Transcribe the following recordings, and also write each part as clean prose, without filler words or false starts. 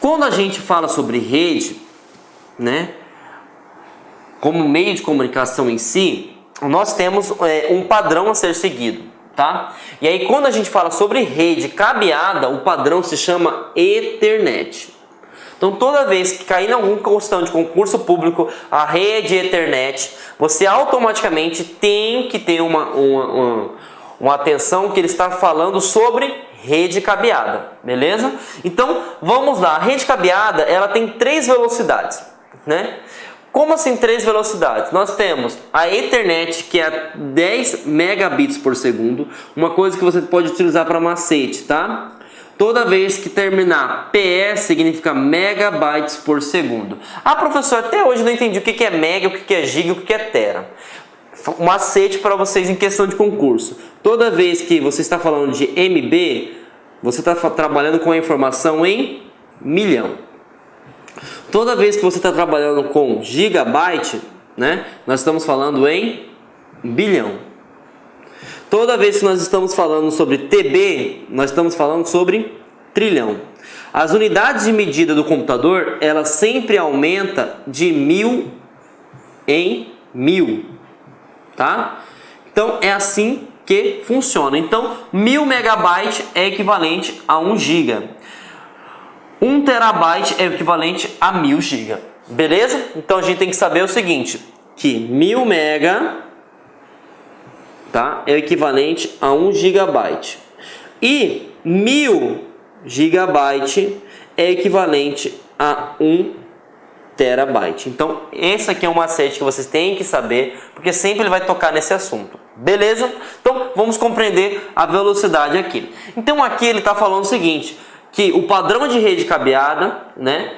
Quando a gente fala sobre rede, né, como meio de comunicação em si, nós temos um padrão a ser seguido, tá? E aí quando a gente fala sobre rede cabeada, o padrão se chama Ethernet. Então toda vez que cair em algum questão de concurso público, a rede Ethernet, você automaticamente tem que ter uma atenção que ele está falando sobre rede cabeada, beleza? Então vamos lá, a rede cabeada ela tem 3 velocidades, né? Como assim 3 velocidades? Nós temos a Ethernet, que é 10 megabits por segundo, uma coisa que você pode utilizar para macete, tá? Toda vez que terminar PE significa megabytes por segundo. Ah, professor, até hoje não entendi o que é mega, o que é giga e o que é tera. Um macete para vocês em questão de concurso. Toda vez que você está falando de MB, você está trabalhando com a informação em milhão. Toda vez que você está trabalhando com gigabyte, né, nós estamos falando em bilhão. Toda vez que nós estamos falando sobre TB, nós estamos falando sobre trilhão. As unidades de medida do computador, ela sempre aumenta de 1000 em 1000, tá? Então é assim que funciona. Então 1000 megabytes é equivalente a 1 giga. 1 terabyte é equivalente a 1000 giga. Beleza? Então a gente tem que saber o seguinte, que 1000 mega, tá, é equivalente a 1 gigabyte. E 1000 gigabyte é equivalente a 1 terabyte. Então, esse aqui é um macete que vocês têm que saber, porque sempre ele vai tocar nesse assunto. Beleza? Então, vamos compreender a velocidade aqui. Então, aqui ele está falando o seguinte, que o padrão de rede cabeada, né,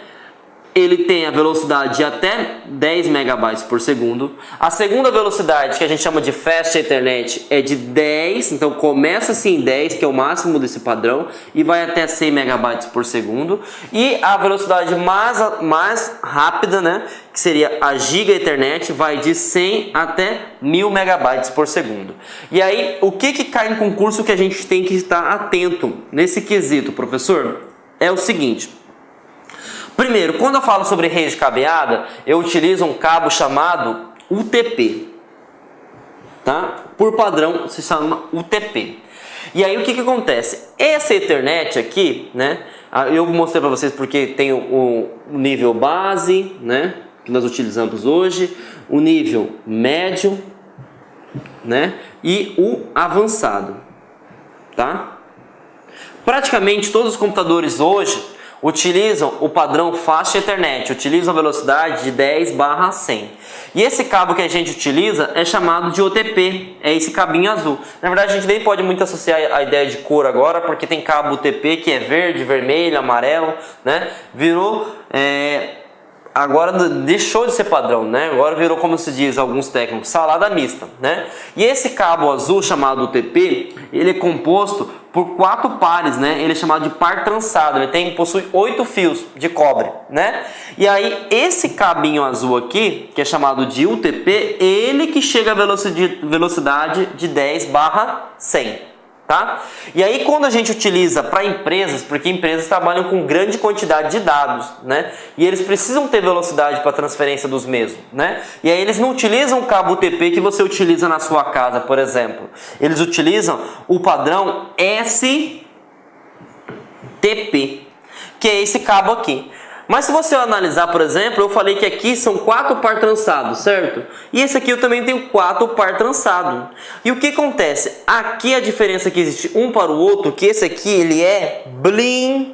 ele tem a velocidade de até 10 megabytes por segundo. A segunda velocidade, que a gente chama de Fast Ethernet, é de 10. Então começa assim em 10, que é o máximo desse padrão, e vai até 100 megabytes por segundo. E a velocidade mais rápida, né, que seria a Giga Ethernet, vai de 100 até 1000 megabytes por segundo. E aí, o que cai em concurso que a gente tem que estar atento nesse quesito, professor? É o seguinte. Primeiro, quando eu falo sobre rede cabeada, eu utilizo um cabo chamado UTP, tá? Por padrão se chama UTP. E aí o que acontece? Essa Ethernet aqui, né? Eu mostrei para vocês porque tem o nível base, né? Que nós utilizamos hoje, o nível médio, né? E o avançado, tá? Praticamente todos os computadores hoje utilizam o padrão Fast Ethernet, utilizam a velocidade de 10/100. E esse cabo que a gente utiliza é chamado de OTP, é esse cabinho azul. Na verdade a gente nem pode muito associar a ideia de cor agora, porque tem cabo UTP que é verde, vermelho, amarelo, né? Virou... Agora deixou de ser padrão, né? Agora virou, como se diz alguns técnicos, salada mista, né? E esse cabo azul chamado UTP, ele é composto por 4 pares, né? Ele é chamado de par trançado, ele possui 8 fios de cobre, né? E aí esse cabinho azul aqui, que é chamado de UTP, ele que chega à velocidade de 10/100. Tá? E aí quando a gente utiliza para empresas, porque empresas trabalham com grande quantidade de dados, né? E eles precisam ter velocidade para transferência dos mesmos, né? E aí eles não utilizam o cabo UTP que você utiliza na sua casa, por exemplo. Eles utilizam o padrão STP, que é esse cabo aqui. Mas se você analisar, por exemplo, eu falei que aqui são 4 par trançados, certo? E esse aqui eu também tenho 4 par trançado. E o que acontece? Aqui a diferença que existe um para o outro, que esse aqui ele é blindado.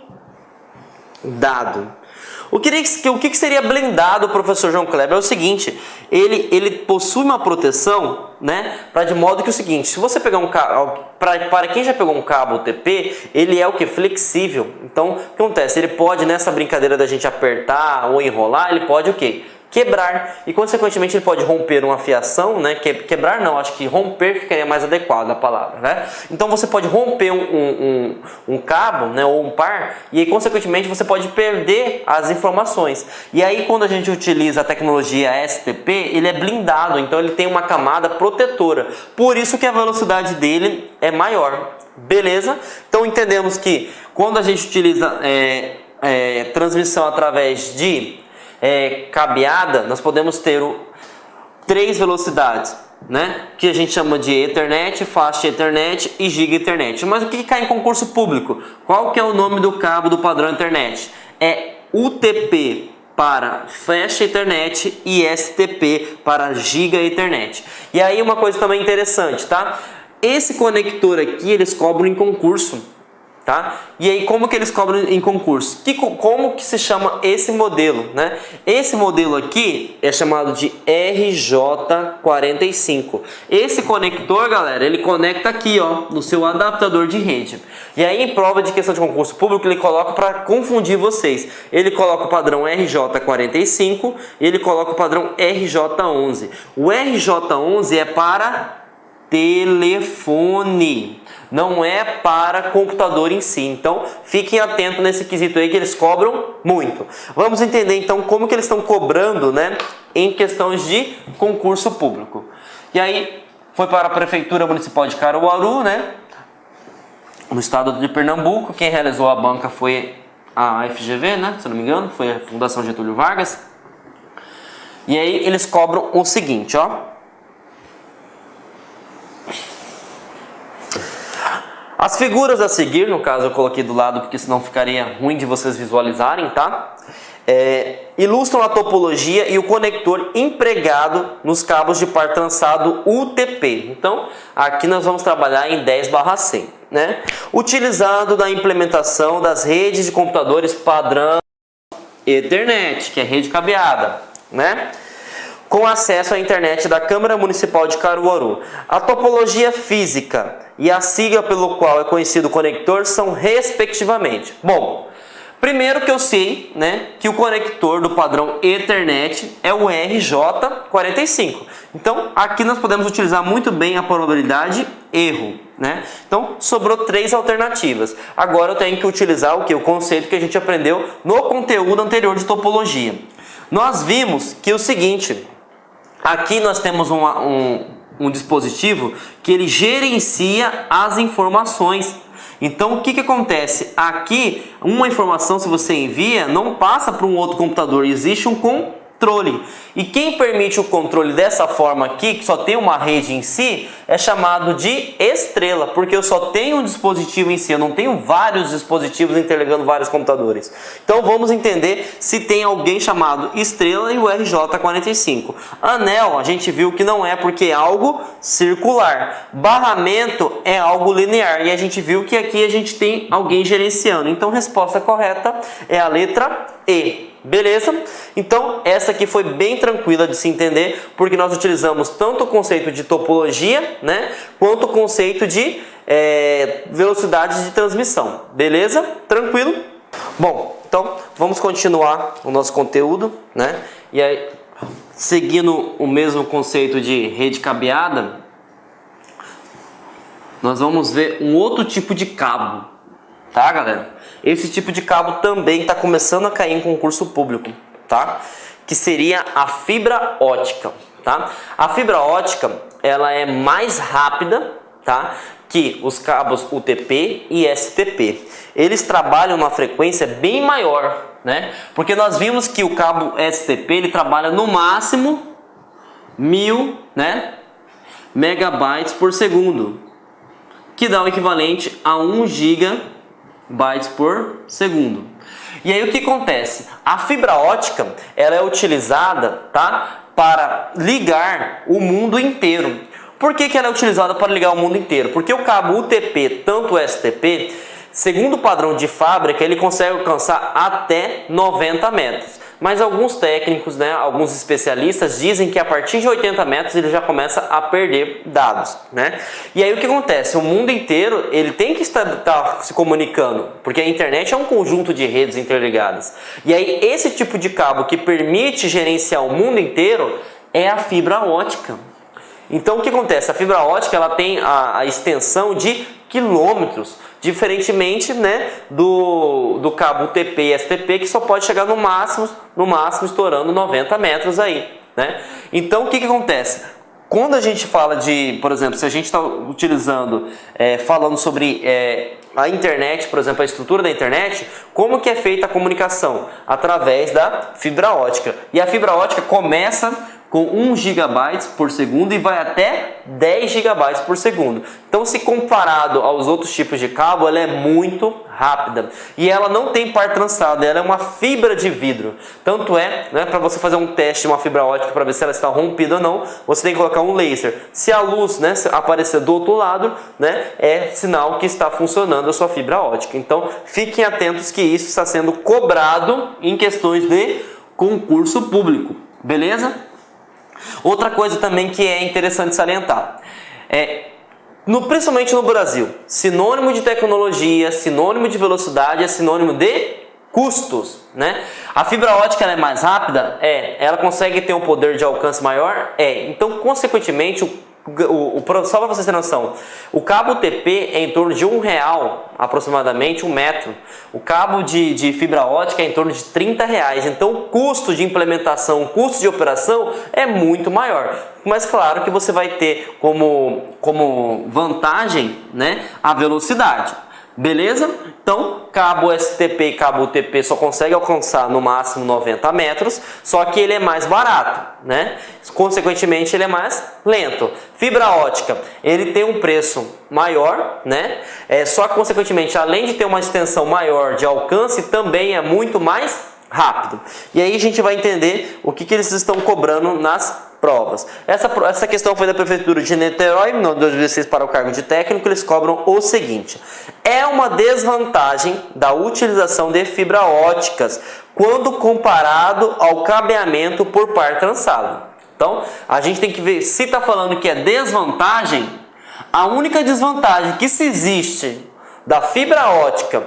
O que seria blindado, professor João Kleber? É o seguinte, ele possui uma proteção, né? De modo que é o seguinte, se você pegar um cabo, para quem já pegou um cabo UTP, ele é o que? Flexível. Então, o que acontece? Ele pode, nessa brincadeira da gente apertar ou enrolar, ele pode o quê? Quebrar, e consequentemente ele pode romper uma fiação, né? Quebrar não, acho que romper ficaria mais adequado a palavra, né? Então você pode romper um cabo, né? Ou um par, e aí consequentemente você pode perder as informações. E aí quando a gente utiliza a tecnologia STP, ele é blindado, então ele tem uma camada protetora, por isso que a velocidade dele é maior, beleza? Então entendemos que quando a gente utiliza transmissão através de cabeada, nós podemos ter três velocidades, né? Que a gente chama de Ethernet, Fast Ethernet e Giga Ethernet. Mas o que cai em concurso público? Qual que é o nome do cabo do padrão Ethernet? É UTP para Fast Ethernet e STP para Giga Ethernet. E aí uma coisa também interessante, tá? Esse conector aqui eles cobram em concurso. Tá? E aí como que eles cobram em concurso? Como que se chama esse modelo, né? Esse modelo aqui é chamado de RJ45. Esse conector, galera, ele conecta aqui, ó, no seu adaptador de rede. E aí em prova de questão de concurso público ele coloca para confundir vocês. Ele coloca o padrão RJ45 e ele coloca o padrão RJ11. O RJ11 é para telefone, não é para computador em si. Então fiquem atentos nesse quesito aí que eles cobram muito. Vamos entender então como que eles estão cobrando, né, em questões de concurso público. E aí foi para a Prefeitura Municipal de Caruaru, né, no estado de Pernambuco. Quem realizou a banca foi a FGV, né, se não me engano, foi a Fundação Getúlio Vargas. E aí eles cobram o seguinte, ó. As figuras a seguir, no caso eu coloquei do lado porque senão ficaria ruim de vocês visualizarem, tá? Ilustram a topologia e o conector empregado nos cabos de par trançado UTP. Então, aqui nós vamos trabalhar em 10/100, né? Utilizado na implementação das redes de computadores padrão Ethernet, que é rede cabeada, né? Com acesso à internet da Câmara Municipal de Caruaru. A topologia física e a sigla pelo qual é conhecido o conector são respectivamente. Bom, primeiro que eu sei, né, que o conector do padrão Ethernet é o RJ45. Então, aqui nós podemos utilizar muito bem a probabilidade erro, né? Então, sobrou três alternativas. Agora eu tenho que utilizar o que? O conceito que a gente aprendeu no conteúdo anterior de topologia. Nós vimos que o seguinte, aqui nós temos um dispositivo que ele gerencia as informações. Então o que acontece? Aqui uma informação, se você envia, não passa para um outro computador, existe um controle. E quem permite o controle dessa forma aqui, que só tem uma rede em si, é chamado de estrela, porque eu só tenho um dispositivo em si, eu não tenho vários dispositivos interligando vários computadores. Então vamos entender se tem alguém chamado estrela e o RJ45. Anel, a gente viu que não é, porque é algo circular. Barramento é algo linear, e a gente viu que aqui a gente tem alguém gerenciando. Então a resposta correta é a letra E. Beleza? Então essa aqui foi bem tranquila de se entender, porque nós utilizamos tanto o conceito de topologia, né, quanto o conceito de velocidade de transmissão. Beleza? Tranquilo? Bom, então vamos continuar o nosso conteúdo, né? E aí, seguindo o mesmo conceito de rede cabeada, nós vamos ver um outro tipo de cabo, tá, galera? Esse tipo de cabo também está começando a cair em concurso público, tá? Que seria a fibra ótica, tá? A fibra ótica, ela é mais rápida, tá, que os cabos UTP e STP. Eles trabalham numa frequência bem maior, né? Porque nós vimos que o cabo STP ele trabalha no máximo 1000, né, megabytes por segundo, que dá o equivalente a 1 gigabytes por segundo. E aí o que acontece? A fibra ótica ela é utilizada, tá, para ligar o mundo inteiro. Por que ela é utilizada para ligar o mundo inteiro? Porque o cabo UTP, tanto o STP, segundo o padrão de fábrica, ele consegue alcançar até 90 metros. Mas alguns técnicos, né, alguns especialistas dizem que a partir de 80 metros ele já começa a perder dados, né? E aí o que acontece? O mundo inteiro ele tem que estar se comunicando, porque a internet é um conjunto de redes interligadas. E aí esse tipo de cabo que permite gerenciar o mundo inteiro é a fibra ótica. Então o que acontece? A fibra ótica ela tem a extensão de quilômetros, diferentemente, né, do cabo UTP e STP, que só pode chegar no máximo estourando 90 metros aí, né? Então o que acontece? Quando a gente fala de, por exemplo, se a gente está utilizando, falando sobre a internet, por exemplo, a estrutura da internet, como que é feita a comunicação? Através da fibra ótica. E a fibra ótica começa com 1 GB por segundo e vai até 10 GB por segundo. Então, se comparado aos outros tipos de cabo, ela é muito rápida. E ela não tem par trançado, ela é uma fibra de vidro. Tanto é, né, para você fazer um teste de uma fibra ótica para ver se ela está rompida ou não, você tem que colocar um laser. Se a luz, né, aparecer do outro lado, né, é sinal que está funcionando a sua fibra ótica. Então, fiquem atentos que isso está sendo cobrado em questões de concurso público. Beleza? Outra coisa também que é interessante salientar, principalmente no Brasil, sinônimo de tecnologia, sinônimo de velocidade é sinônimo de custos, né? A fibra ótica ela é mais rápida? Ela consegue ter um poder de alcance maior? Então, consequentemente, só para vocês terem noção, o cabo UTP é em torno de R$1 aproximadamente, 1 metro. O cabo de fibra ótica é em torno de R$30. Então o custo de implementação, o custo de operação é muito maior. Mas claro que você vai ter como vantagem, né, a velocidade. Beleza? Então, cabo STP e cabo UTP só consegue alcançar no máximo 90 metros, só que ele é mais barato, né? Consequentemente, ele é mais lento. Fibra ótica, ele tem um preço maior, né? Só que, consequentemente, além de ter uma extensão maior de alcance, também é muito mais rápido. E aí a gente vai entender o que eles estão cobrando nas provas. Essa questão foi da Prefeitura de Niterói, no 2006, para o cargo de técnico. Eles cobram o seguinte: é uma desvantagem da utilização de fibra óticas quando comparado ao cabeamento por par trançado. Então, a gente tem que ver se está falando que é desvantagem. A única desvantagem que se existe da fibra ótica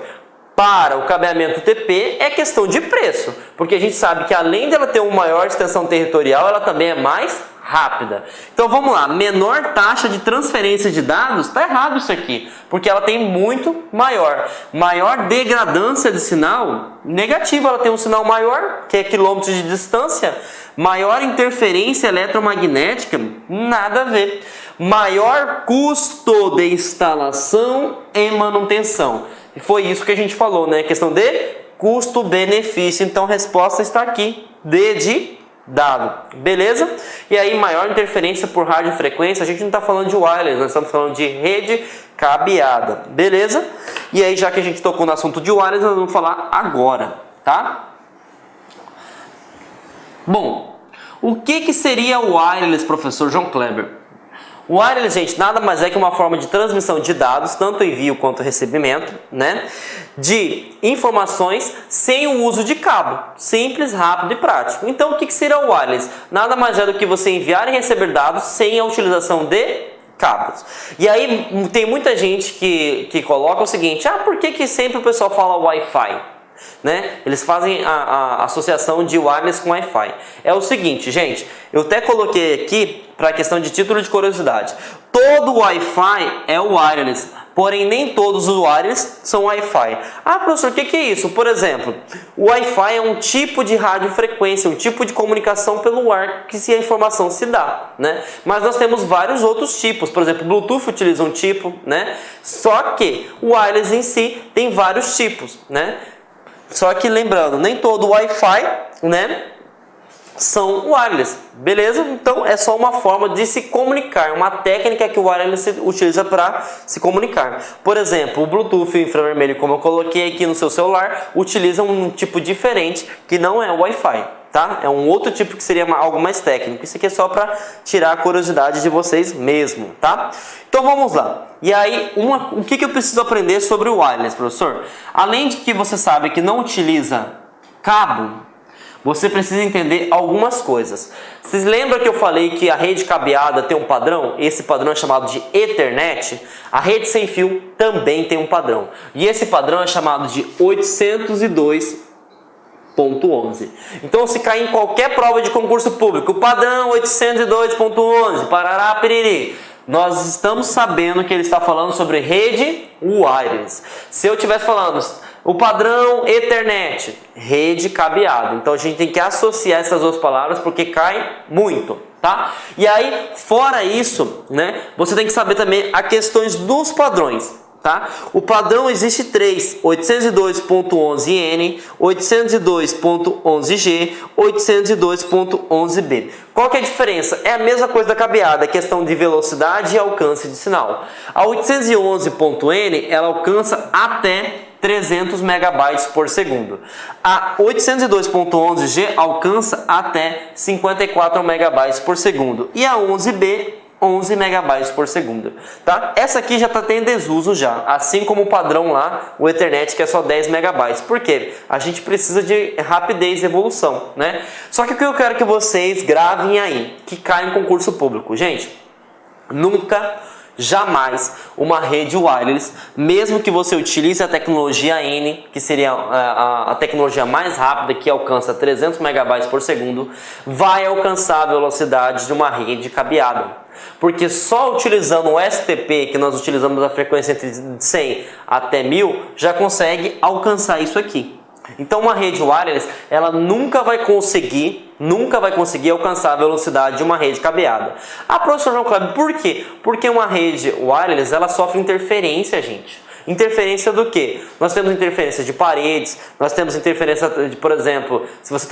para o cabeamento UTP é questão de preço, porque a gente sabe que além dela ter uma maior extensão territorial, ela também é mais rápida. Então vamos lá, menor taxa de transferência de dados, está errado isso aqui, porque ela tem muito maior degradância de sinal, negativo, ela tem um sinal maior, que é quilômetros de distância, maior interferência eletromagnética, nada a ver, maior custo de instalação e manutenção. E foi isso que a gente falou, né? Questão de custo-benefício. Então a resposta está aqui, D de dado. Beleza? E aí, maior interferência por radiofrequência. A gente não está falando de wireless, nós estamos falando de rede cabeada. Beleza? E aí, já que a gente tocou no assunto de wireless, nós vamos falar agora, tá? Bom, o que seria o wireless, professor João Kleber? O wireless, gente, nada mais é que uma forma de transmissão de dados, tanto envio quanto recebimento, né, de informações sem o uso de cabo. Simples, rápido e prático. Então, o que seria o wireless? Nada mais é do que você enviar e receber dados sem a utilização de cabos. E aí, tem muita gente que coloca o seguinte: por que sempre o pessoal fala Wi-Fi? Né? Eles fazem a associação de wireless com Wi-Fi. É o seguinte, gente, eu até coloquei aqui para a questão de título de curiosidade. Todo Wi-Fi é wireless, porém nem todos os wireless são Wi-Fi. Professor, o que é isso? Por exemplo, o Wi-Fi é um tipo de radiofrequência, um tipo de comunicação pelo ar que a informação se dá, né? Mas nós temos vários outros tipos. Por exemplo, o Bluetooth utiliza um tipo, né? Só que o wireless em si tem vários tipos, né? Só que lembrando, nem todo Wi-Fi, né, são wireless, beleza? Então é só uma forma de se comunicar, uma técnica que o wireless utiliza para se comunicar. Por exemplo, o Bluetooth infravermelho, como eu coloquei aqui no seu celular, utiliza um tipo diferente que não é o Wi-Fi, tá? É um outro tipo que seria algo mais técnico. Isso aqui é só para tirar a curiosidade de vocês mesmo, tá? Então vamos lá. E aí, o que eu preciso aprender sobre o wireless, professor? Além de que você sabe que não utiliza cabo, você precisa entender algumas coisas. Vocês lembram que eu falei que a rede cabeada tem um padrão? Esse padrão é chamado de Ethernet. A rede sem fio também tem um padrão. E esse padrão é chamado de 802.11. Então, se cair em qualquer prova de concurso público, o padrão 802.11, parará, piriri, nós estamos sabendo que ele está falando sobre rede wireless. Se eu estivesse falando o padrão Ethernet, rede cabeada, então a gente tem que associar essas duas palavras porque cai muito, tá? E aí, fora isso, né, você tem que saber também as questões dos padrões. Tá? O padrão existe três: 802.11n, 802.11g, 802.11b. Qual que é a diferença? É a mesma coisa da cabeada, questão de velocidade e alcance de sinal. A 811.n ela alcança até 300 megabytes por segundo. A 802.11g alcança até 54 megabytes por segundo. E a 11b 11 megabytes por segundo, tá? Essa aqui já está em desuso já, assim como o padrão lá, o Ethernet, que é só 10 megabytes. Por quê? A gente precisa de rapidez e evolução, né? Só que o que eu quero que vocês gravem aí, que cai em concurso público. Gente, nunca, jamais uma rede wireless, mesmo que você utilize a tecnologia N, que seria a tecnologia mais rápida, que alcança 300 megabytes por segundo, vai alcançar a velocidade de uma rede cabeada. Porque só utilizando o STP, que nós utilizamos a frequência entre 100 até 1000, já consegue alcançar isso aqui. Então uma rede wireless, ela nunca vai conseguir alcançar a velocidade de uma rede cabeada. Ah, professor João Cláudio, por quê? Porque uma rede wireless, ela sofre interferência, gente. Interferência do quê? Nós temos interferência de paredes, nós temos interferência de, por exemplo, se você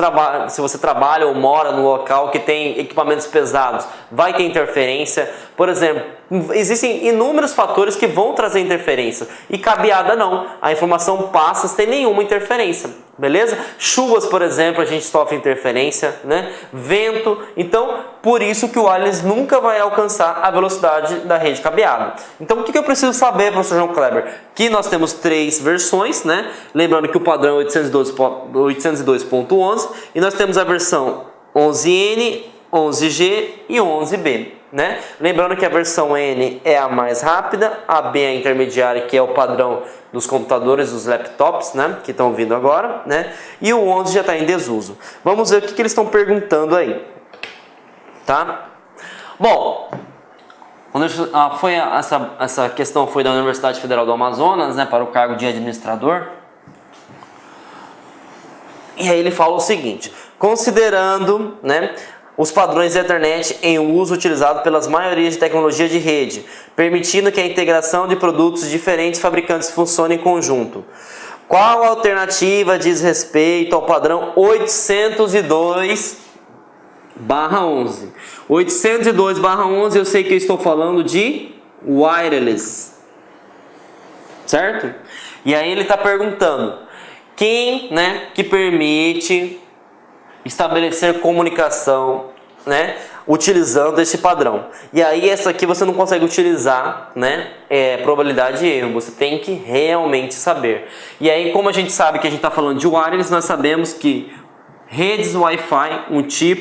trabalha ou mora num local que tem equipamentos pesados, vai ter interferência. Por exemplo, existem inúmeros fatores que vão trazer interferência. E cabeada não, a informação passa sem nenhuma interferência. Beleza? Chuvas, por exemplo, a gente sofre interferência, né? Vento. Então, por isso que o wireless nunca vai alcançar a velocidade da rede cabeada. Então, o que eu preciso saber, professor João Kleber? Que nós temos três versões, né? Lembrando que o padrão é 802.11 e nós temos a versão 11N, 11G e 11B. Né? Lembrando que a versão N é a mais rápida, a B é a intermediária, que é o padrão dos computadores, dos laptops, né? Que estão vindo agora, né? E o 11 já está em desuso. Vamos ver o que eles estão perguntando aí, tá? Bom, essa questão foi da Universidade Federal do Amazonas, né? Para o cargo de administrador. E aí ele fala o seguinte: considerando, né, os padrões Ethernet em uso utilizado pelas maiorias de tecnologia de rede, permitindo que a integração de produtos de diferentes fabricantes funcione em conjunto. Qual alternativa diz respeito ao padrão 802/11? 802/11 eu sei que eu estou falando de wireless, certo? E aí ele está perguntando quem, né, que permite estabelecer comunicação, né, utilizando esse padrão. E aí essa aqui você não consegue utilizar, né, probabilidade de erro, você tem que realmente saber. E aí, como a gente sabe que a gente está falando de wireless, nós sabemos que redes Wi-Fi,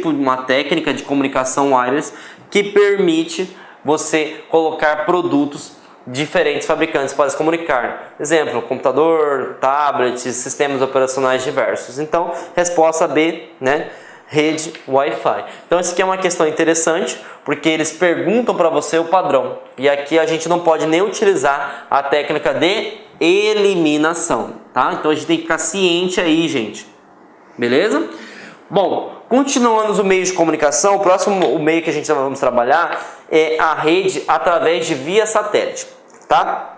uma técnica de comunicação wireless que permite você colocar produtos diferentes fabricantes para se comunicar. Exemplo, computador, tablets, sistemas operacionais diversos. Então, resposta B, né? Rede Wi-Fi. Então, isso aqui é uma questão interessante, porque eles perguntam para você o padrão. E aqui a gente não pode nem utilizar a técnica de eliminação, tá? Então, a gente tem que ficar ciente aí, gente. Beleza? Bom, continuando no meio de comunicação, o meio que a gente vamos trabalhar é a rede através de via satélite, tá?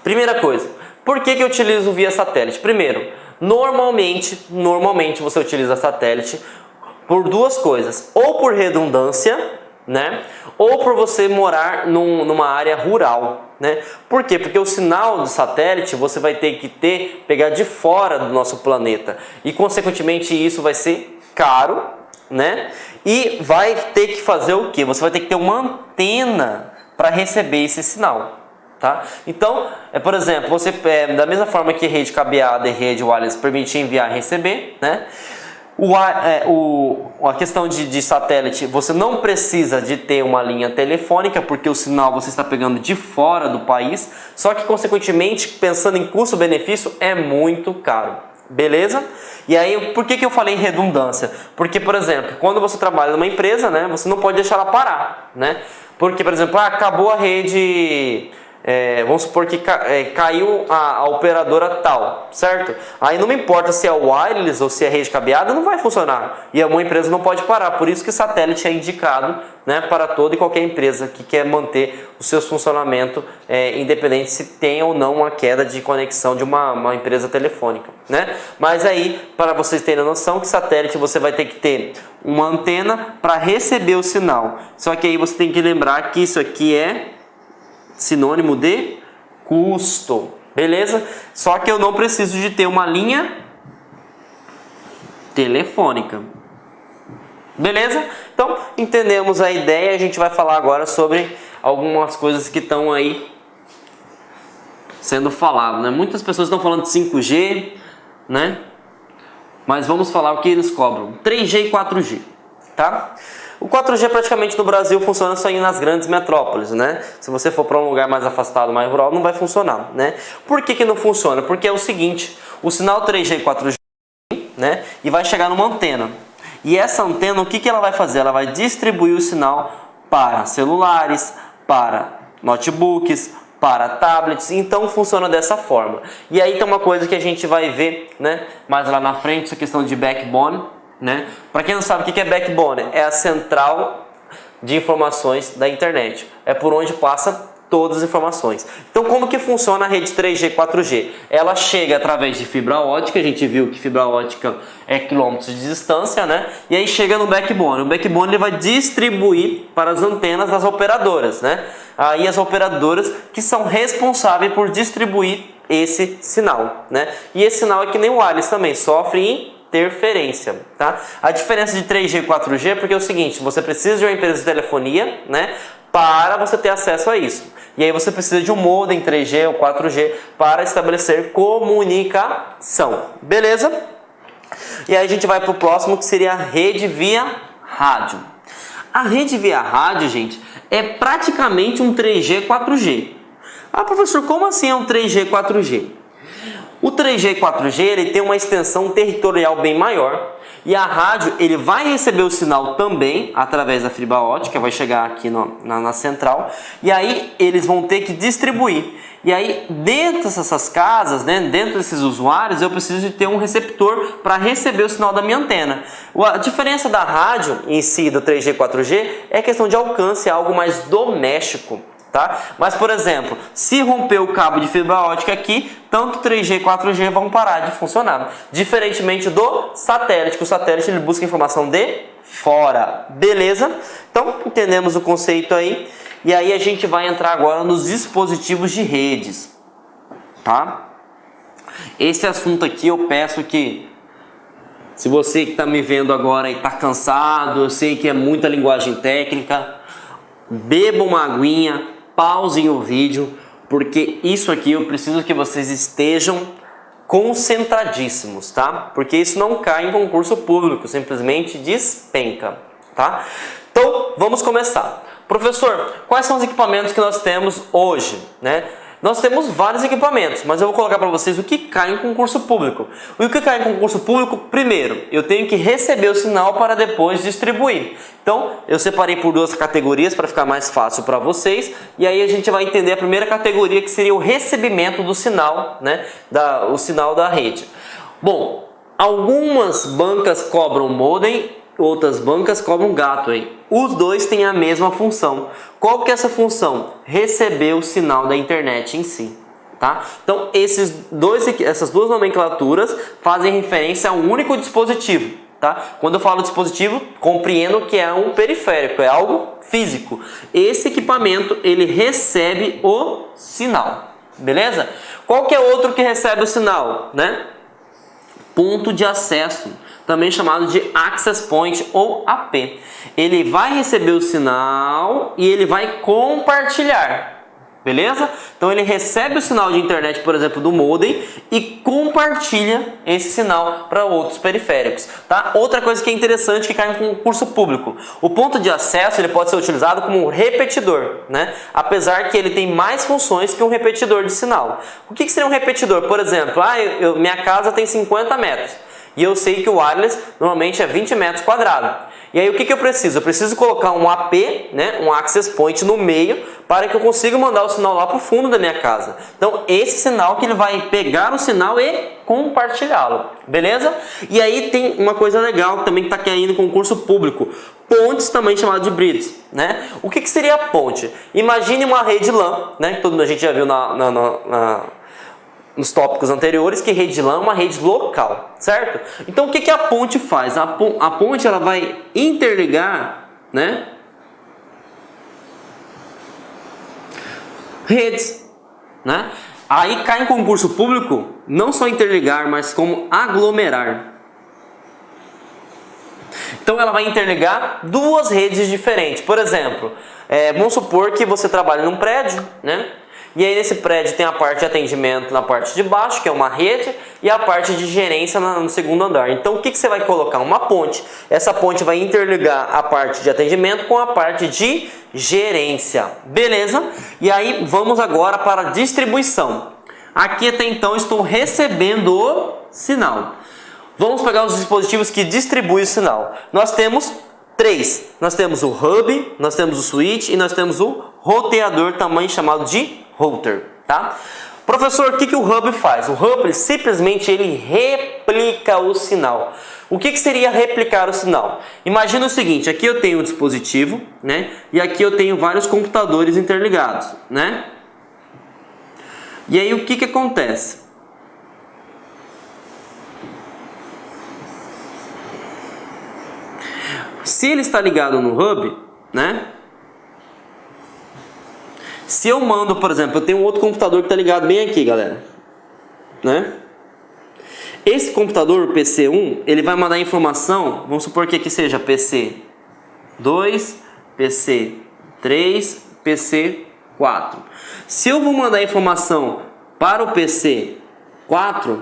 Primeira coisa, por que eu utilizo via satélite? Primeiro, normalmente você utiliza satélite por duas coisas, ou por redundância, né? Ou por você morar numa área rural, né? Por quê? Porque o sinal do satélite você vai ter que pegar de fora do nosso planeta e consequentemente isso vai ser caro, né? E vai ter que fazer o quê? Você vai ter que ter uma antena para receber esse sinal, tá? Então, por exemplo, da mesma forma que rede cabeada e rede wireless permite enviar e receber, né? A questão de satélite, você não precisa de ter uma linha telefônica, porque o sinal você está pegando de fora do país, só que consequentemente, pensando em custo-benefício, é muito caro, beleza? E aí, por que eu falei em redundância? Porque, por exemplo, quando você trabalha numa empresa, né, você não pode deixar ela parar, né? Porque, por exemplo, acabou a rede vamos supor que caiu a operadora tal, certo? Aí não me importa se é wireless ou se é rede cabeada, não vai funcionar. E uma empresa não pode parar. Por isso que satélite é indicado, né, para toda e qualquer empresa que quer manter o seu funcionamento independente se tem ou não uma queda de conexão de uma empresa telefônica, né? Mas aí, para vocês terem noção que satélite você vai ter que ter uma antena para receber o sinal. Só que aí você tem que lembrar que isso aqui é sinônimo de custo, beleza? Só que eu não preciso de ter uma linha telefônica, beleza? Então, entendemos a ideia. A gente vai falar agora sobre algumas coisas que estão aí sendo faladas, né? Muitas pessoas estão falando de 5G, né? Mas vamos falar o que eles cobram. 3G e 4G, tá? O 4G praticamente no Brasil funciona só nas grandes metrópoles, né? Se você for para um lugar mais afastado, mais rural, não vai funcionar, né? Por que não funciona? Porque é o seguinte, o sinal 3G e 4G, né? E vai chegar numa antena. E essa antena, o que ela vai fazer? Ela vai distribuir o sinal para celulares, para notebooks, para tablets. Então funciona dessa forma. E aí tem uma coisa que a gente vai ver, né, mais lá na frente, essa questão de backbone, né? Para quem não sabe o que é backbone, é a central de informações da internet. É por onde passa todas as informações. Então como que funciona a rede 3G e 4G? Ela chega através de fibra ótica. A gente viu que fibra ótica é quilômetros de distância, né? E aí chega no backbone. O backbone ele vai distribuir para as antenas das operadoras, né? Aí as operadoras que são responsáveis por distribuir esse sinal, né? E esse sinal é que nem o wireless também, sofre interferência, tá? A diferença de 3G e 4G é porque é o seguinte, você precisa de uma empresa de telefonia, né, para você ter acesso a isso. E aí você precisa de um modem 3G ou 4G para estabelecer comunicação. Beleza? E aí a gente vai para o próximo, que seria a rede via rádio. A rede via rádio, gente, é praticamente um 3G 4G. Ah, professor, como assim é um 3G 4G? O 3G e 4G ele tem uma extensão territorial bem maior e a rádio ele vai receber o sinal também através da fibra ótica, vai chegar aqui na central e aí eles vão ter que distribuir. E aí dentro dessas casas, né, dentro desses usuários, eu preciso de ter um receptor para receber o sinal da minha antena. A diferença da rádio em si do 3G e 4G é questão de alcance, é algo mais doméstico. Tá? Mas, por exemplo, se romper o cabo de fibra ótica aqui, tanto 3G e 4G vão parar de funcionar. Diferentemente do satélite, que o satélite ele busca informação de fora. Beleza? Então, entendemos o conceito aí. E aí a gente vai entrar agora nos dispositivos de redes. Tá? Esse assunto aqui eu peço que, se você que está me vendo agora e está cansado, eu sei que é muita linguagem técnica, beba uma aguinha, pausem o vídeo, porque isso aqui eu preciso que vocês estejam concentradíssimos, tá? Porque isso não cai em concurso público, simplesmente despenca, tá? Então, vamos começar. Professor, quais são os equipamentos que nós temos hoje, né? Nós temos vários equipamentos, mas eu vou colocar para vocês o que cai em concurso público. O que cai em concurso público, primeiro, eu tenho que receber o sinal para depois distribuir. Então, eu separei por duas categorias para ficar mais fácil para vocês. E aí a gente vai entender a primeira categoria, que seria o recebimento do sinal, né? O sinal da rede. Bom, algumas bancas cobram modem, outras bancas cobram gateway. Os dois têm a mesma função. Qual que é essa função? Receber o sinal da internet em si, tá? Então essas duas nomenclaturas fazem referência a um único dispositivo, tá? Quando eu falo dispositivo, compreendo que é um periférico, é algo físico. Esse equipamento ele recebe o sinal, beleza? Qual que é outro que recebe o sinal, né? Ponto de acesso, também chamado de Access Point ou AP. Ele vai receber o sinal e ele vai compartilhar, beleza? Então ele recebe o sinal de internet, por exemplo, do modem e compartilha esse sinal para outros periféricos, tá? Outra coisa que é interessante que cai em concurso público, o ponto de acesso ele pode ser utilizado como um repetidor, né? Apesar que ele tem mais funções que um repetidor de sinal. O que seria um repetidor? Por exemplo, minha casa tem 50 metros. E eu sei que o wireless normalmente é 20 metros quadrados. E aí o que eu preciso? Eu preciso colocar um AP, né, um Access Point no meio, para que eu consiga mandar o sinal lá para o fundo da minha casa. Então esse sinal que ele vai pegar o sinal e compartilhá-lo, beleza? E aí tem uma coisa legal também que está caindo em concurso público, pontes também chamadas de bridges, né? O que seria a ponte? Imagine uma rede LAN, né, que todo mundo a gente já viu nos tópicos anteriores, que rede LAN é uma rede local, certo? Então o que a ponte faz? A ponte ela vai interligar, né, redes, né? Aí cai em concurso público não só interligar, mas como aglomerar. Então ela vai interligar duas redes diferentes. Por exemplo, vamos supor que você trabalha num prédio, né? E aí nesse prédio tem a parte de atendimento na parte de baixo, que é uma rede, e a parte de gerência no segundo andar. Então o que você vai colocar? Uma ponte. Essa ponte vai interligar a parte de atendimento com a parte de gerência. Beleza? E aí vamos agora para a distribuição. Aqui até então estou recebendo o sinal. Vamos pegar os dispositivos que distribuem o sinal. Nós temos três. Nós temos o hub, nós temos o switch e nós temos o roteador, também chamado de router, tá? Professor, o que o hub faz? O hub simplesmente ele replica o sinal. O que seria replicar o sinal? Imagina o seguinte, aqui eu tenho um dispositivo, né? E aqui eu tenho vários computadores interligados, né? E aí o que acontece? Se ele está ligado no hub, né? Se eu mando, por exemplo, eu tenho um outro computador que está ligado bem aqui, galera, né? Esse computador, o PC1, ele vai mandar informação, vamos supor que aqui seja PC2, PC3, PC4. Se eu vou mandar informação para o PC4,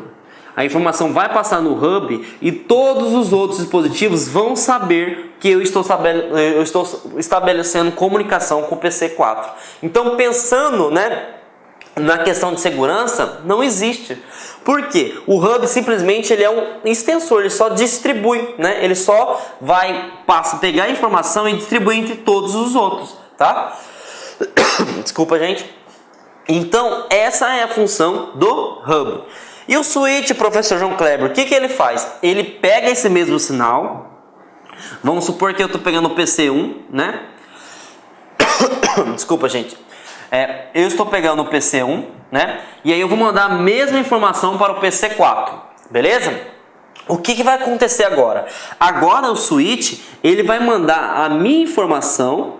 a informação vai passar no hub e todos os outros dispositivos vão saber que eu estou estabelecendo comunicação com o PC4. Então, pensando, né, na questão de segurança, não existe. Por quê? O hub simplesmente ele é um extensor, ele só distribui, né? Ele só vai pegar a informação e distribuir entre todos os outros, tá? Desculpa, gente. Então, essa é a função do hub. E o switch, professor João Kleber, o que ele faz? Ele pega esse mesmo sinal, vamos supor que eu estou pegando o PC1, né? Desculpa, gente. Eu estou pegando o PC1, né? E aí eu vou mandar a mesma informação para o PC4, beleza? O que vai acontecer agora? Agora o switch, ele vai mandar a minha informação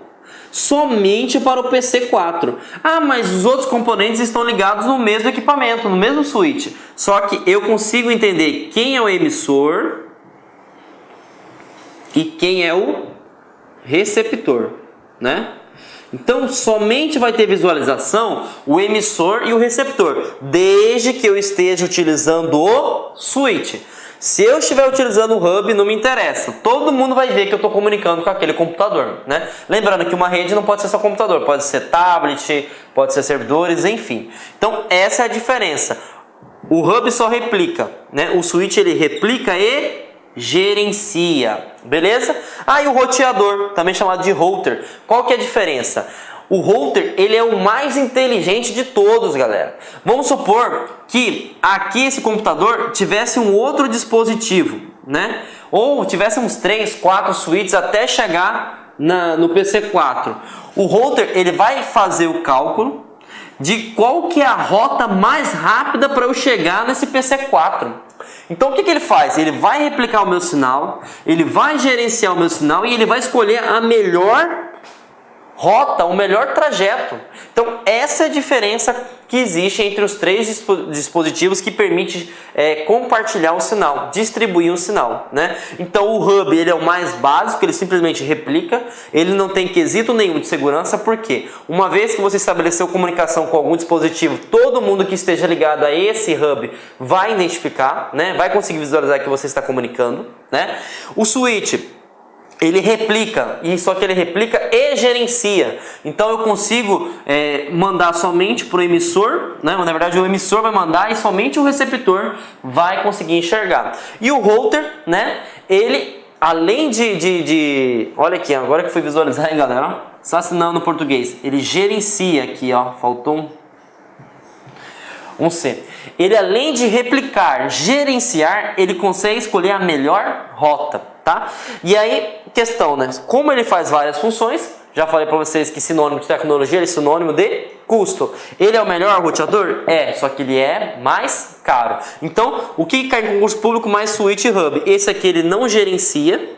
somente para o PC4. Ah, mas os outros componentes estão ligados no mesmo equipamento, no mesmo switch. Só que eu consigo entender quem é o emissor e quem é o receptor, né? Então somente vai ter visualização o emissor e o receptor, desde que eu esteja utilizando o switch. Se eu estiver utilizando o hub, não me interessa. Todo mundo vai ver que eu estou comunicando com aquele computador, né? Lembrando que uma rede não pode ser só computador, pode ser tablet, pode ser servidores, enfim. Então essa é a diferença. O hub só replica, né? O switch ele replica e gerencia, beleza? E o roteador, também chamado de router. Qual que é a diferença? O router, ele é o mais inteligente de todos, galera. Vamos supor que aqui esse computador tivesse um outro dispositivo, né? Ou tivesse uns 3, 4 switches até chegar no PC4. O router, ele vai fazer o cálculo de qual que é a rota mais rápida para eu chegar nesse PC4. Então o que ele faz? Ele vai replicar o meu sinal, ele vai gerenciar o meu sinal e ele vai escolher a melhor rota, o melhor trajeto. Então essa é a diferença que existe entre os três dispositivos que permite compartilhar o sinal, distribuir o sinal, né? Então o hub ele é o mais básico, ele simplesmente replica, ele não tem quesito nenhum de segurança, porque uma vez que você estabeleceu comunicação com algum dispositivo, todo mundo que esteja ligado a esse hub vai identificar, né? Vai conseguir visualizar que você está comunicando, né? O switch ele replica, e só que ele replica e gerencia. Então eu consigo mandar somente para o emissor, né? Na verdade o emissor vai mandar e somente o receptor vai conseguir enxergar. E o router, né? Ele além olha aqui, agora que fui visualizar, hein, galera, ó, só assinando no português, ele gerencia aqui, ó, faltou um C. Ele, além de replicar, gerenciar, ele consegue escolher a melhor rota, tá? E aí, questão, né? Como ele faz várias funções, já falei para vocês que sinônimo de tecnologia é sinônimo de custo. Ele é o melhor roteador? É, só que ele é mais caro. Então, o que cai em concurso público mais Switch Hub? Esse aqui ele não gerencia.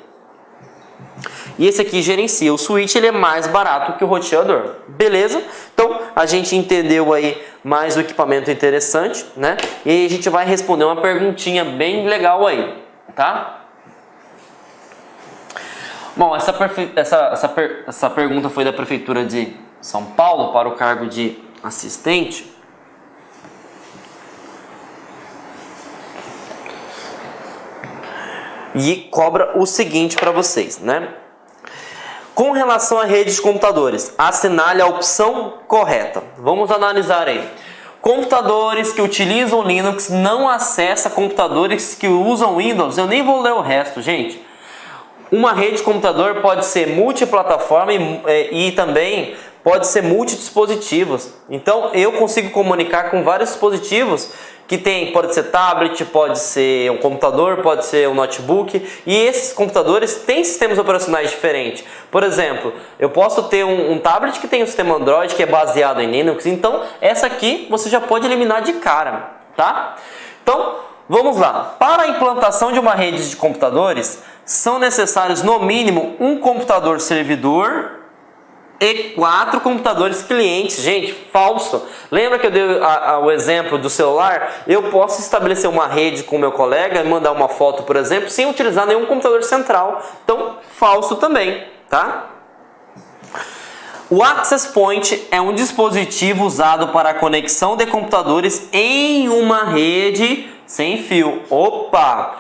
E esse aqui gerencia. O switch ele é mais barato que o roteador. Beleza? Então a gente entendeu aí mais o equipamento interessante, né? E aí a gente vai responder uma perguntinha bem legal aí, tá? Bom, essa pergunta foi da Prefeitura de São Paulo para o cargo de assistente. E cobra o seguinte para vocês, né? Com relação à rede de computadores, assinale a opção correta. Vamos analisar aí. Computadores que utilizam Linux não acessam computadores que usam Windows. Eu nem vou ler o resto, gente. Uma rede de computador pode ser multiplataforma e também pode ser multidispositivos. Então eu consigo comunicar com vários dispositivos que tem, pode ser tablet, pode ser um computador, pode ser um notebook, e esses computadores têm sistemas operacionais diferentes. Por exemplo, eu posso ter um tablet que tem um sistema Android que é baseado em Linux, então essa aqui você já pode eliminar de cara, tá? Então, vamos lá. Para a implantação de uma rede de computadores, são necessários no mínimo um computador servidor e 4 computadores clientes. Gente, falso. Lembra que eu dei o exemplo do celular? Eu posso estabelecer uma rede com meu colega e mandar uma foto, por exemplo, sem utilizar nenhum computador central. Então, falso também, tá? O Access Point é um dispositivo usado para a conexão de computadores em uma rede sem fio. Opa!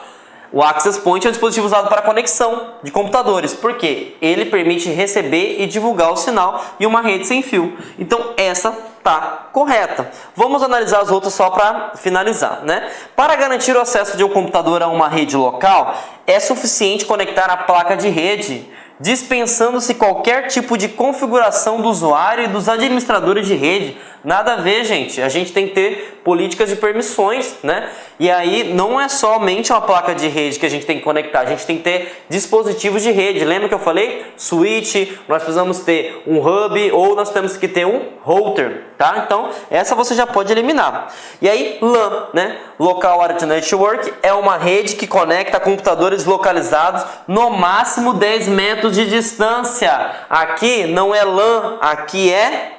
O Access Point é um dispositivo usado para conexão de computadores, porque ele permite receber e divulgar o sinal em uma rede sem fio. Então essa tá correta. Vamos analisar as outras só para finalizar, né? Para garantir o acesso de um computador a uma rede local, é suficiente conectar a placa de rede, dispensando-se qualquer tipo de configuração do usuário e dos administradores de rede. Nada a ver, gente. A gente tem que ter políticas de permissões, né? E aí não é somente uma placa de rede que a gente tem que conectar, a gente tem que ter dispositivos de rede. Lembra que eu falei? Switch, nós precisamos ter um hub ou nós temos que ter um router, tá? Então, essa você já pode eliminar. E aí, LAN, né? Local Area Network é uma rede que conecta computadores localizados no máximo 10 metros de distância. Aqui não é LAN, aqui é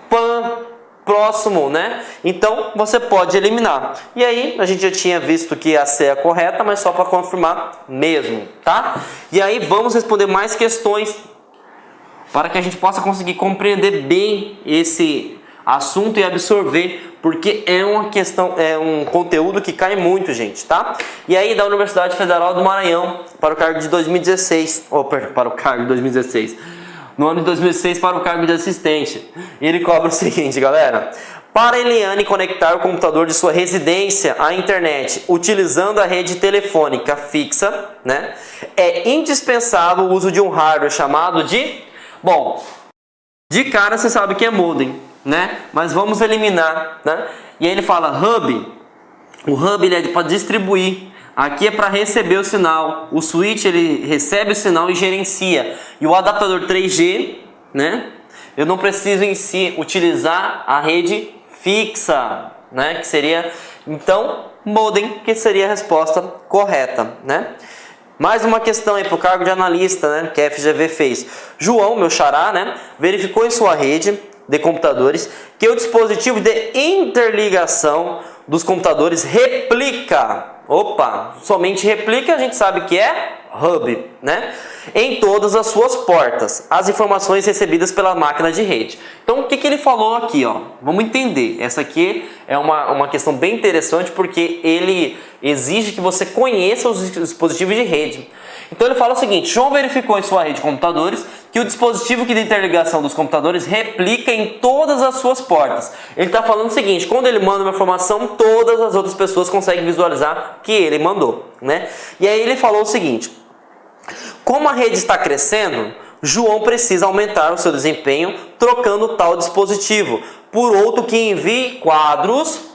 PAN, próximo, né? Então você pode eliminar. E aí a gente já tinha visto que a C é a correta, mas só para confirmar mesmo, tá? E aí vamos responder mais questões para que a gente possa conseguir compreender bem esse assunto e absorver, porque é uma questão, é um conteúdo que cai muito, gente, tá? E aí da Universidade Federal do Maranhão para o cargo de 2016, para o cargo de 2016. No ano de 2006 para o cargo de assistente. Ele cobra o seguinte, galera. Para Eliane conectar o computador de sua residência à internet utilizando a rede telefônica fixa, né, é indispensável o uso de um hardware chamado de... Bom, de cara você sabe que é modem, né? Mas vamos eliminar, né? E aí ele fala hub. O hub ele é para distribuir. Aqui é para receber o sinal. O switch ele recebe o sinal e gerencia. E o adaptador 3G, né? Eu não preciso em si utilizar a rede fixa, né? Que seria então modem, que seria a resposta correta, né? Mais uma questão aí para o cargo de analista, né? Que a FGV fez. João, meu xará, né? Verificou em sua rede de computadores que o dispositivo de interligação dos computadores replica. Opa, somente replica, a gente sabe que é hub, né? Em todas as suas portas, as informações recebidas pela máquina de rede. Então, o que ele falou aqui, ó? Vamos entender. Essa aqui é uma questão bem interessante porque ele exige que você conheça os dispositivos de rede. Então ele fala o seguinte: João verificou em sua rede de computadores que o dispositivo que de interligação dos computadores replica em todas as suas portas. Ele está falando o seguinte: quando ele manda uma informação, todas as outras pessoas conseguem visualizar que ele mandou, né? E aí ele falou o seguinte: como a rede está crescendo, João precisa aumentar o seu desempenho trocando tal dispositivo por outro que envie quadros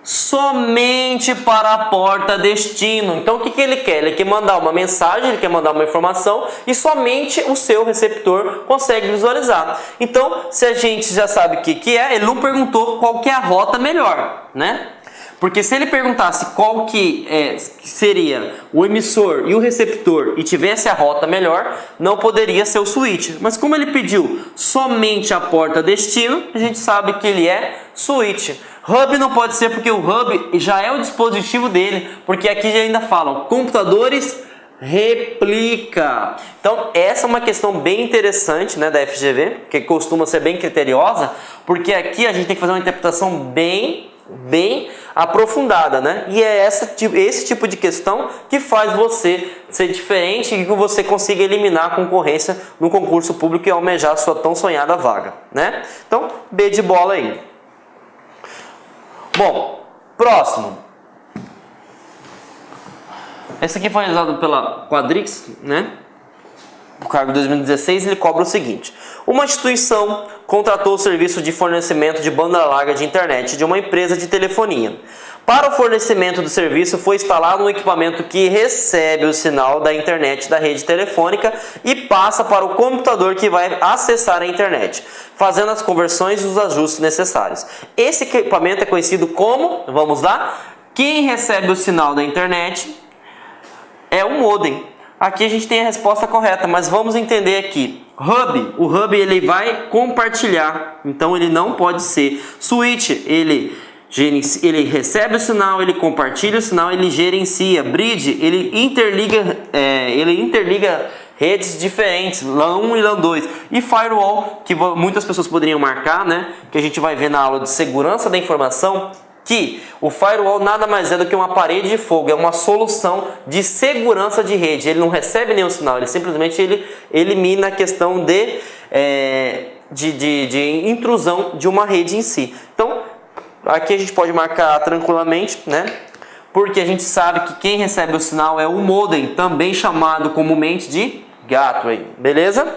somente para a porta destino. Então o que ele quer? Ele quer mandar uma mensagem, ele quer mandar uma informação e somente o seu receptor consegue visualizar. Então, se a gente já sabe o que é, ele não perguntou qual que é a rota melhor, né? Porque se ele perguntasse qual que seria o emissor e o receptor e tivesse a rota melhor, não poderia ser o switch. Mas como ele pediu somente a porta destino, a gente sabe que ele é switch. Hub não pode ser porque o hub já é o dispositivo dele, porque aqui ainda falam computadores replica. Então essa é uma questão bem interessante, né, da FGV, que costuma ser bem criteriosa, porque aqui a gente tem que fazer uma interpretação bem aprofundada, né? E é esse tipo de questão que faz você ser diferente e que você consiga eliminar a concorrência no concurso público e almejar a sua tão sonhada vaga, né? Então, B de bola aí. Bom, próximo. Esse aqui foi realizado pela Quadrix, né? O cargo de 2016, ele cobra o seguinte: uma instituição contratou o serviço de fornecimento de banda larga de internet de uma empresa de telefonia. Para o fornecimento do serviço foi instalado um equipamento que recebe o sinal da internet da rede telefônica e passa para o computador que vai acessar a internet, fazendo as conversões e os ajustes necessários. Esse equipamento é conhecido como, vamos lá, quem recebe o sinal da internet é um modem. Aqui a gente tem a resposta correta, mas vamos entender aqui. Hub, o hub ele vai compartilhar, então ele não pode ser. Switch, ele recebe o sinal, ele compartilha o sinal, ele gerencia. Bridge, ele interliga redes diferentes, LAN 1 e LAN 2. E Firewall, que muitas pessoas poderiam marcar, né? Que a gente vai ver na aula de segurança da informação, que o firewall nada mais é do que uma parede de fogo, é uma solução de segurança de rede. Ele não recebe nenhum sinal, ele simplesmente elimina a questão de intrusão de uma rede em si. Então, aqui a gente pode marcar tranquilamente, né? Porque a gente sabe que quem recebe o sinal é o modem, também chamado comumente de gateway, beleza?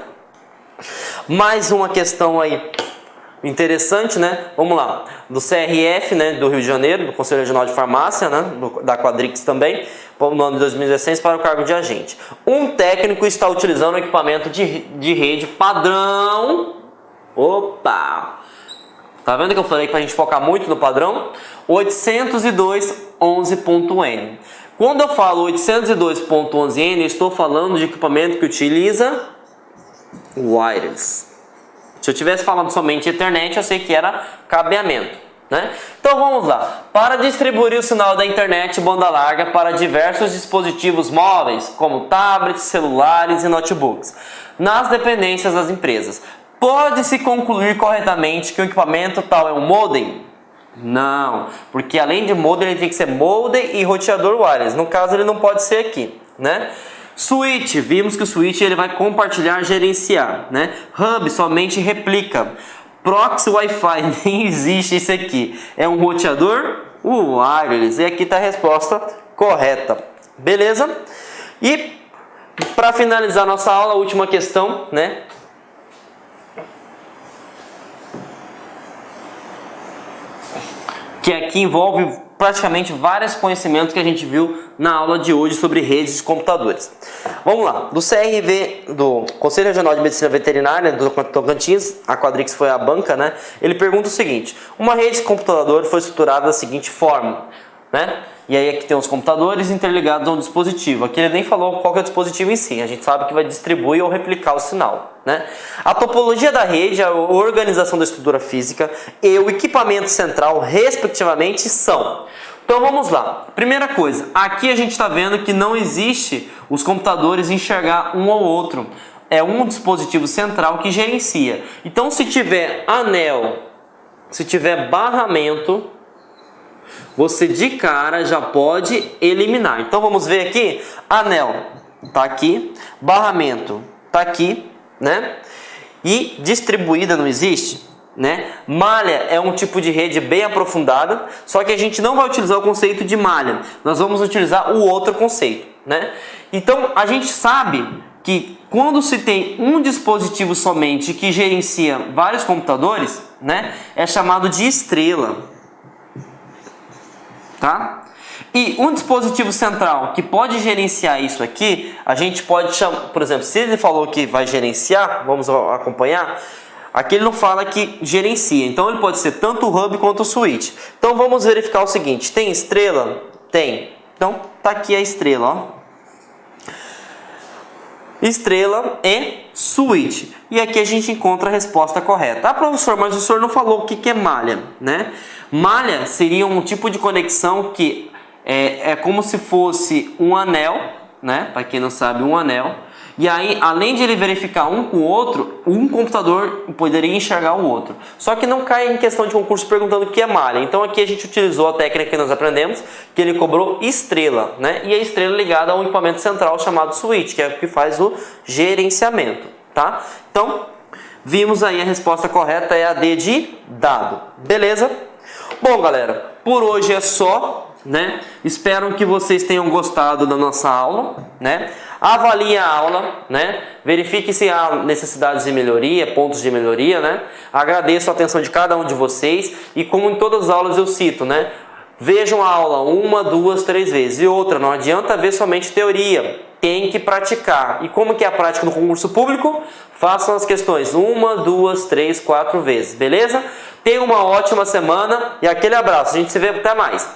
Mais uma questão aí interessante, né? Vamos lá. Do CRF, né, do Rio de Janeiro, do Conselho Regional de Farmácia, né, da Quadrix também, no ano de 2016, para o cargo de agente. Um técnico está utilizando um equipamento de rede padrão. Opa! Tá vendo que eu falei para a gente focar muito no padrão? 802.11.n. Quando eu falo 802.11n, eu estou falando de equipamento que utiliza wireless. Se eu tivesse falando somente Ethernet, eu sei que era cabeamento, né? Então vamos lá. Para distribuir o sinal da internet banda larga para diversos dispositivos móveis, como tablets, celulares e notebooks, nas dependências das empresas, pode-se concluir corretamente que o equipamento tal é um modem? Não, porque além de modem, ele tem que ser modem e roteador wireless. No caso, ele não pode ser aqui, né? Switch, vimos que o switch ele vai compartilhar, gerenciar, né? Hub somente replica. Proxy Wi-Fi, nem existe isso aqui. É um roteador wireless. E aqui está a resposta correta. Beleza? E para finalizar nossa aula, a última questão, né? Que aqui envolve praticamente vários conhecimentos que a gente viu na aula de hoje sobre redes de computadores. Vamos lá, do CRV, do Conselho Regional de Medicina Veterinária do Tocantins, a Quadrix foi a banca, né? Ele pergunta o seguinte: uma rede de computador foi estruturada da seguinte forma, né? E aí aqui tem os computadores interligados a um dispositivo. Aqui ele nem falou qual que é o dispositivo em si. A gente sabe que vai distribuir ou replicar o sinal, né? A topologia da rede, a organização da estrutura física e o equipamento central, respectivamente, são. Então vamos lá. Primeira coisa, aqui a gente está vendo que não existe os computadores enxergar um ou outro. É um dispositivo central que gerencia. Então se tiver anel, se tiver barramento, você de cara já pode eliminar. Então vamos ver aqui, anel. tá aqui, barramento tá aqui, né? E distribuída não existe, né? Malha é um tipo de rede bem aprofundada, só que a gente não vai utilizar o conceito de malha, nós vamos utilizar o outro conceito, né? Então a gente sabe que quando se tem um dispositivo somente que gerencia vários computadores, né, é chamado de estrela, tá? E um dispositivo central que pode gerenciar isso aqui, a gente pode chamar, por exemplo, se ele falou que vai gerenciar, vamos acompanhar, aqui ele não fala que gerencia, então ele pode ser tanto o hub quanto o switch. Então vamos verificar o seguinte, tem estrela? Tem. Então tá aqui a estrela, ó. Estrela e switch. E aqui a gente encontra a resposta correta. Ah, professor, mas o senhor não falou o que é malha, né? Malha seria um tipo de conexão que é como se fosse um anel, né? Para quem não sabe, um anel. E aí, além de ele verificar um com o outro, um computador poderia enxergar o outro. Só que não cai em questão de concurso perguntando o que é malha. Então aqui a gente utilizou a técnica que nós aprendemos, que ele cobrou estrela, né? E a estrela ligada a um equipamento central chamado switch, que é o que faz o gerenciamento, tá? Então, vimos aí a resposta correta é a D de dado. Beleza? Bom, galera, por hoje é só, né? Espero que vocês tenham gostado da nossa aula, né? Avalie a aula, né? Verifique se há necessidades de melhoria, pontos de melhoria, né? Agradeço a atenção de cada um de vocês e como em todas as aulas eu cito, né? Vejam a aula 1, 2, 3 vezes. E outra, não adianta ver somente teoria, tem que praticar. E como que é a prática no concurso público? Façam as questões 1, 2, 3, 4 vezes, beleza? Tenham uma ótima semana e aquele abraço. A gente se vê até mais.